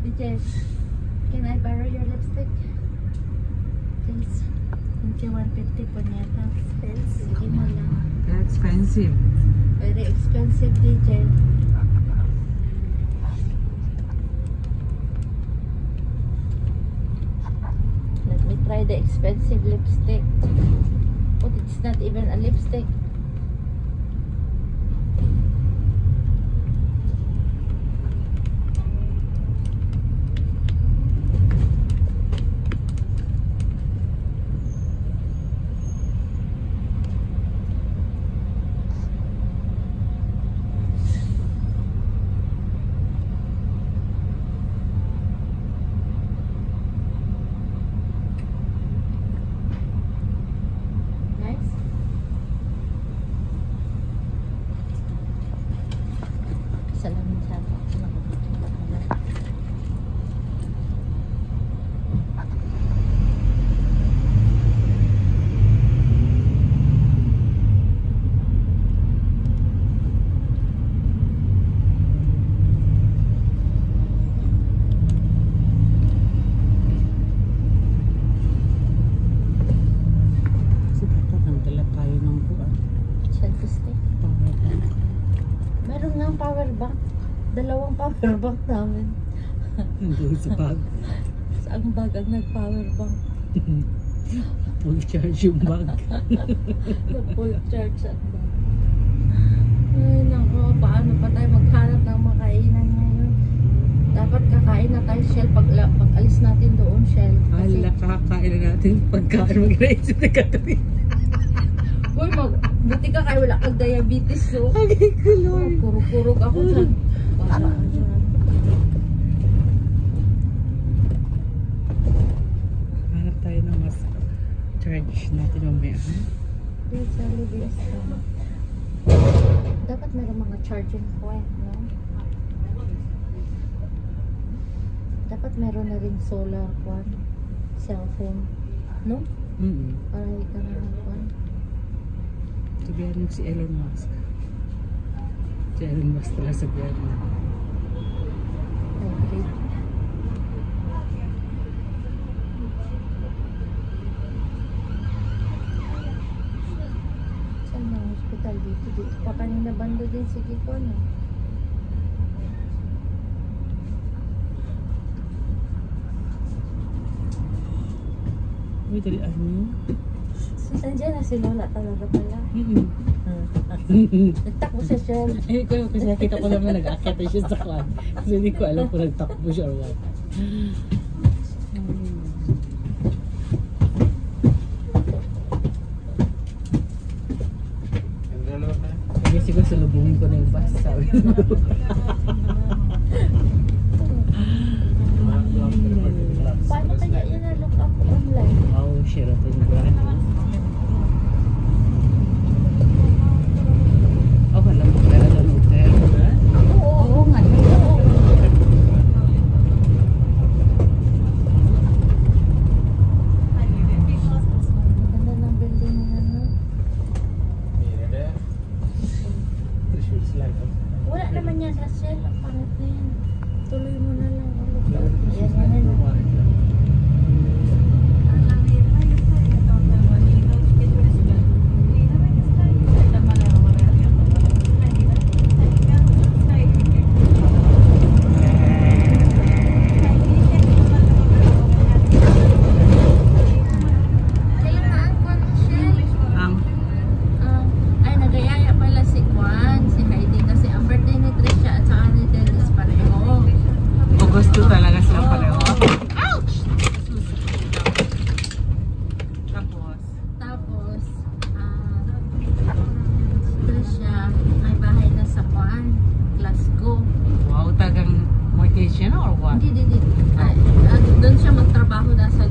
DJ, can I borrow your lipstick? Please. 150 po niya. Sige mo lang. They're expensive. Very expensive, DJ. Let me try the expensive lipstick. But it's not even a lipstick. Dalawang power bank namin. Hindi sa bag. Saan bag ang nag-power bank? Full charge yung bag. Full charge ang bag. Ay nako, paano pa tayo maghanap ng makainan ngayon? Dapat kakain na tayo, Shell, pag alis natin doon, Shell. Ala, kakakain na natin pagkain, mag-reisip na katabi. Uy, buti ka kayo, wala kang diabetes, so. Agay ko, Lord. Puro-purog ako dyan. Hanap tayo ng mas charge natin mamaya. Dapat meron mga charging point, no? Dapat meron na rin solar one, cellphone, no? Para ika na ng one. Sabihan mo si Elon Musk. Si Elon Musk talaga sabihan mo. I agree. Saan na hospital dito? Dito pa kanina banda din si Kiko, no? Uy, dalian mo. Nandiyan na si Lola talaga pala. Nagtakbo siya siya. Eh, kasi nakita ko naman nag-akit siya sa kwan. Kasi hindi ko alam kung nagtakbo siya or what. Kasi siguro salubungin ko na yung bus. Sabi mo. Paano kaya yun na-look up online? Oh, Sheraton Grand. Oh, alam mo pala doon hotel. Oo nga. Ganda ng building na, no? Wala naman yan, Rachel. Ang pangit na yan. Tuloy mo na lang. Yan. Gusto talaga sila pareho. Ouch! Tapos, siya may bahay na sa Glasgow. Wow, tagang mortgage yan or what? Hindi. Doon siya magtrabaho na sa